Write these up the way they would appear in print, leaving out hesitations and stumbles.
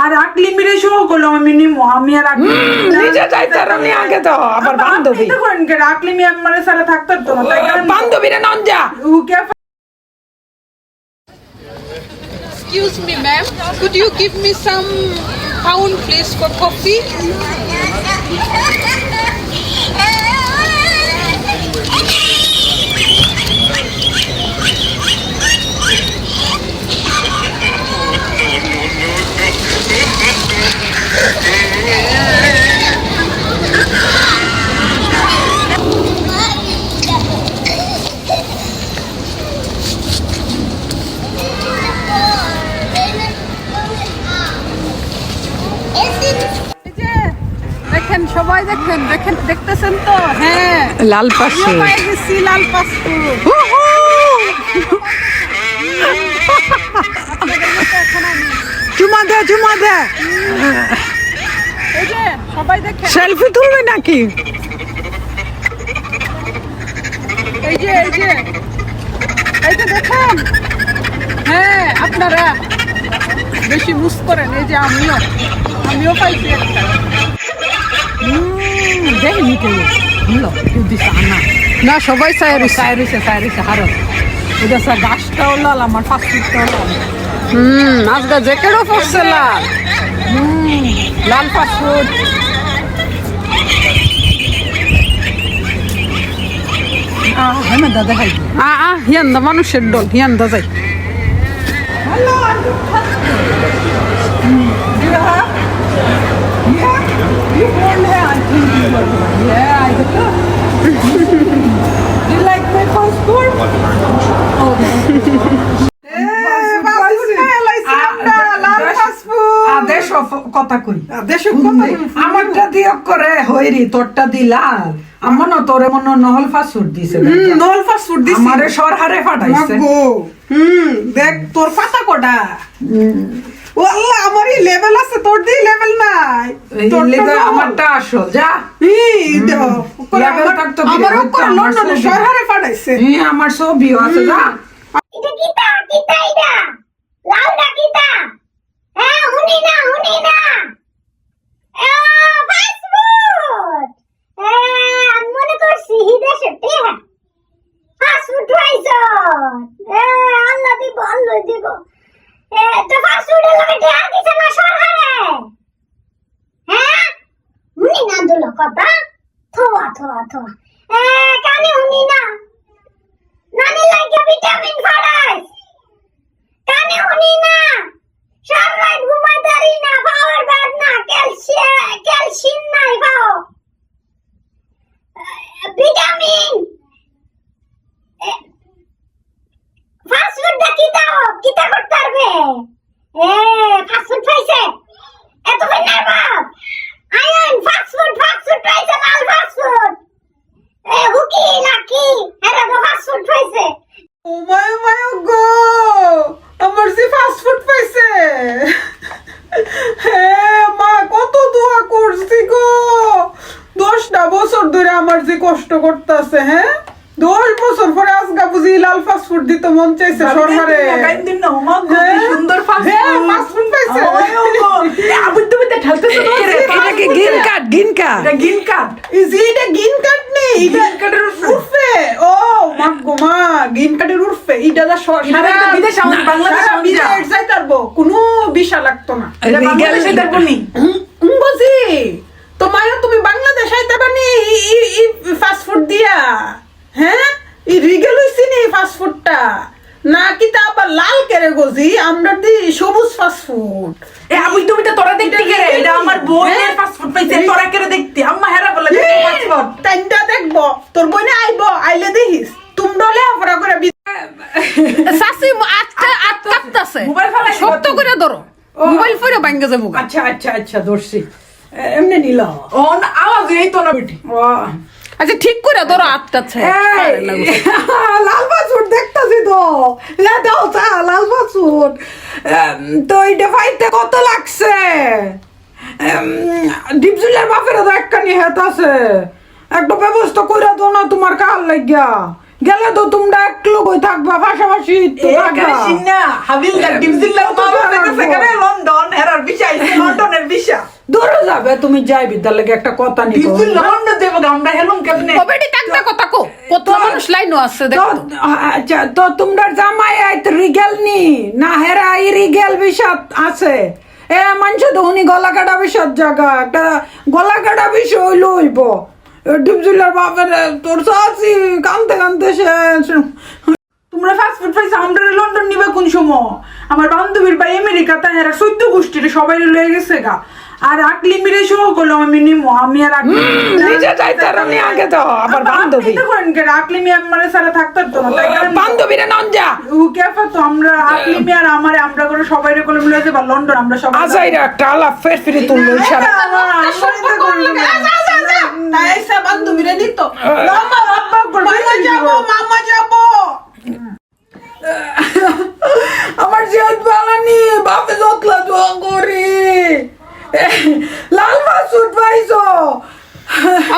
আর আকলি মিরে show করলাম আমি নিমো আমি আর আকলি নিজে যাইতার আমি আগে তো আবার বান্ধবী করেন কে আকলি মি আমার সারা থাকতো তো না তাই বান্ধবীরা নন যা কে Excuse me, ma'am. Could you give me some pound, please, for coffee? দেখেন সবাই দেখেন দেখেন দেখতেছেন তো হ্যাঁ লাল পাশে গেছি লাল পাসপোর্ট চুমা দে এই যে সবাই দেখেন সেলফি তুলবে নাকি এই যে দেখেন হ্যাঁ আপনারা বেশি মুস করেন এই যে আমিও পাইছি একটা দেখিনি কেউ কেউ দিছে আনা না সবাই সাইরিছে হারো এটা স্যার গাছটাও লাল আমার ফাস্টফুডটাও লাল আজকে জ্যাকেটও পরছে লাল লাল ফাস্টফুড হেমে দাদা খাই হিয়ান্দা মানুষের দল হিয়ান্দা যাই You like my passport? কথা কই আমারটা দিয়ে করে হইরি তোরটা দিলাল আমার না তোরে মনে নহল ফাস্টফুড দিছে নল ফাস্ট ফুড দিছি আমারে সরহারে ফাটাইছে দেখ তোর পাতা কোটা ও আল্লাহ আমারই লেভেল আছে তোর দি লেভেল নাই তোর আমারটা আসল যা লেভেল থাকতো আমারও করে লন্ডনে শহরে পাঠাইছে আমার ছবিও আছে যা এটা কিতা এটা লাউডা কিতা হ্যাঁ হুনি না পাসপোর্ট আমি মনে করছি হিদেশে টিহা পাসপোর্ট পাইছো আল্লাহ দিব তো পাসপোর্টের লগে টিহা দিছে না সরকারে হ্যাঁ হুনি না দুল কথা থোয়া কানে হুনি না নানি লাগে ভিটামিন ফাড়াইস কানে হুনি না সবাই ঘুমাইতারি না পাওয়ার ব্যাড না ক্যালসিয়াম নাই পাও ভিটামিন ফাস্টফুড কিতা করতে পারবে ফাস্টফুড পাইছে এত ভাই না বাপ আয়ন ফাস্টফুড পাইছে লাল ফাস্টফুড হুকি লাকি এরা তো ফাস্টফুড পাইছে ও মায় গো আমার যে ফাস্ট ফুড পাইছে হ্যাঁ মা কত দোয়া করছি গো 10টা বছর ধরে আমার যে কষ্ট করতেছে হ্যাঁ 10 বছর পরে আজকে বুঝি লাল ফাস্ট ফুড দিতে মন চাইছে সরকারে সুন্দর ফাস্ট ফুড পাইছে আবু তুমি তো ঠেলতেছ এটা কি গিন কাট এটা গিন কাট নেই এটা কাটের উর্ফে ও মা গিন কাটের উর্ফে এটা দা সারা বিদেশে আমাদের বাংলাদেশে আমি যাই পারবো কোনো বিষয় লাগতো না এটা বাংলাদেশে দেখবো নি বুঝি তো মায়া তুমি বাংলাদেশ আইতে পারনি ফাস্ট ফুড দিয়া হ্যাঁ এই রিগেল হইছি নি ফাস্ট ফুডটা না কি তা আবার লাল কেরে গজি আমরা দি সবুজ ফাস্ট ফুড আবু তুমি তো তোরা দেখতে গেলে এটা আমার বোনের ফাস্টফুড পাইছে তোরা কেন দেখতে আম্মা হেরা বলে ফাস্টফুড টাইমটা দেখবো তোর বইনে আইলে দেখিস তুমি ডলে আফরা করে সাসি আটটা কাটতাছে মোবাইল ফেলাই শক্ত করে ধরো মোবাইল ফেরে ভাঙ্গে যাবো আচ্ছা দর্শি এমনি নিল অন আওয়াজ এই তো না বেটি আচ্ছা ঠিক করে ধরো আটটাছে লাল পাসপোর্ট দেখতেছি তো দাও লাল পাসপোর্ট তো এইটা পাইতে কত লাগছে ডিপজুলার বাপেরা তো একখানি হেত আছে একটা ব্যবস্থা করে দাও না তোমার কাল লাগিয়া গেলে তো তোমরা এক লোকই থাকবা পাশাপাশি তো থাকবা হাবিলদার ডিপজুলার মা বাবা সেখানে লন্ডন এরার বিষয় বে তুমি যাই বিদ্যালয়ে একটা কথা নিব বিপুল লন্ডন দেব আমরা হেলুম কেমনে কবেডি কাকটা কথা কো কত মানুষ লাইনও আছে তো দেখো আচ্ছা তো তোমরা জামাই আইত রিগেল নি না হেরা আই রিগেল বিষাদ আছে এ মানুষ তো উনি গলা কাটা বিষাদ জায়গা একটা গলা কাটা বিষয় হইলো হইব ডিপজুলার বাপের তোর সাসি কানতে কানতে শেষ তোমরা ফাস্টফুড পাইছো আমরা লন্ডন নিবে কোন সময় আমার বান্ধবীর ভাই আমেরিকাতে এরা 14 গোষ্ঠীর সবাই লয়ে গেছে গা আর আকলি মিরে সহ করলো আমি নিমো আমি আর আকলি নিজে যাইতে রানি আগে তো আবার বান্ধবী এটা করেন কে আকলি মি আমার সারা থাকতে তো না তাই কারণ বান্ধবীরে নন যা ও কেফা তো আমরা আকলি মি আর আমারে আমরা করে সবাই রে করে মিলে যাবা লন্ডন আমরা সবাই আজাইরা একটা আলাপ ফের ফিরে তুললো ইশারা নাইসা বান্ধবীরে দিত মামা মামা যাবো আমার জিয়াদ বালানি বাপে যতলা দোয়া করি লাল মাসুদ পাইছো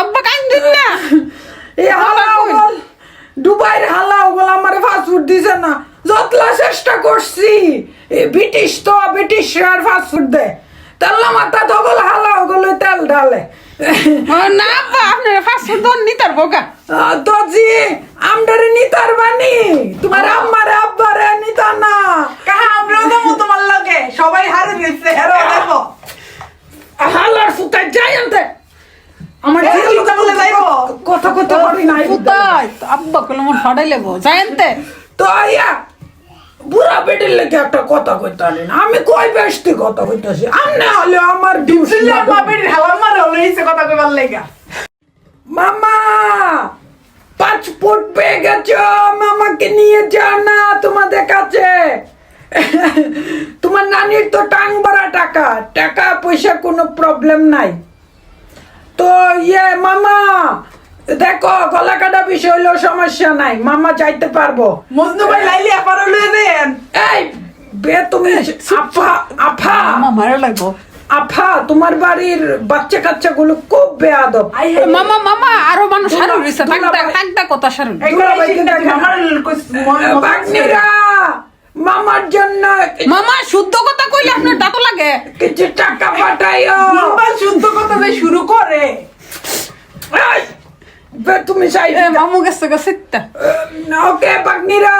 আব্বা কান্দিন না এই হালা ওগল দুবাইয়ের হালা ওগল আমার ফাস্টফুড দিছে না যতলা চেষ্টা করছি ব্রিটিশ তো ব্রিটিশরা ফাস্টফুড দেয় তেল মাথা তগল হালা ওগল তেল ঢালে না আব্বা আপনার ফাস্টফুড দন নিতার বোকা তো জি আমদারে নিতার বানি তোমার আম্মারে আব্বারে নিতা না কাহা আমরাও দেবো তোমার লাগে সবাই হারে দিচ্ছে হেরো দেবো হালার ফুটা যাই আনতে আমার এই লোকটা বলে যাইবো। কথা কথা করি নাই পুতাই আব্বা কলম ফাড়াই লেবো জানতে তো আইয়া বুড়া বেটির লেগে একটা কথা কইতে পারি না আমি কই বেশটি কথা কইতাছি আমনে হলে আমার ডিউটি সিল্লার বাপের হেলা মারে হলো এইসে কথা কইবার লাগা মামা 5 ফুট পেয়ে গেছো মামাকে নিয়ে যাও না তোমাদের কাছে তোমার নানির তো টাং ভরা টাকা টাকা পয়সা কোনো প্রবলেম নাই তো মামা দেখো গলা কাটা বিষয় হলেও সমস্যা নাই মামা যাইতে পারবো মজনু ভাই লাইলি আপারও লয়ে দেন এই বে তুমি আফা আফা মামা মারা লাগবো আফা তোমার বাড়ির বাচ্চা কাচ্চা গুলো খুব বেয়াদব মামা মামা আরো মানুষ সারু রইছে টাকটা কথা সারু একবার আমার বাগনিরা মামার জন্য মামা শুদ্ধ কথা কইলে আপনার দাঁত লাগে কিছু টাকা পাঠাইও বলবার শুদ্ধ কথা যে শুরু করে এই, বে তুমি চাই মামু গেছে গেছিতা ওকে বাগনিরা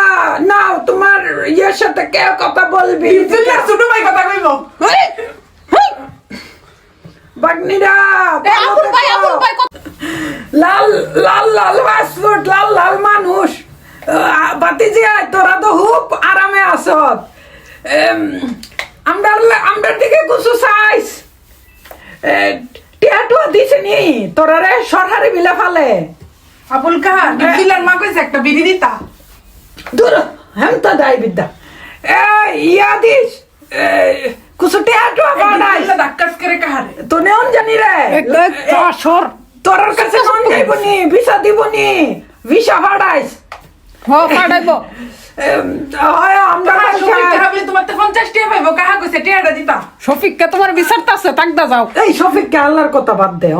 নাও তোমার ইয়ের সাথে কে কথা বলবি সিল্লার ছোট ভাই কথা কইবো বাগনিরা আবুল ভাই লাল লাল লাল ফাস্টফুড লাল লাল মানুষ বাতিজি তোরা তো খুব আরামে আসত আমরা দিকে কিছু সাইজ টিয়াটু দিছে নি তোরা রে সরহারি বিলা ফালে আবুল কাহা সিল্লার মা কইছে একটা বিড়ি দিতা দূর হেমতা দাই বিদ্যা ইয়া দিস কিছু টিয়াটু বানাই ধাক্কাস করে কাহারে তো নেন জানি রে সর তোর কাছে মন যাইবনি ভিসা দিবনি ভিসা ভাড়াইস হ পাঠাইবো হয় আমরা কাহা সবাই কাহাবলি তোমার তো 50 টাকা পাইবো কাহা কইছে টাকাটা দিতা শফিককে তোমার বিচারটা আছে তাকদা যাও এই শফিককে আল্লাহর কথা বাদ দে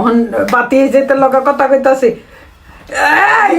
বাতি যেতে লগা কথা কইতাছি এই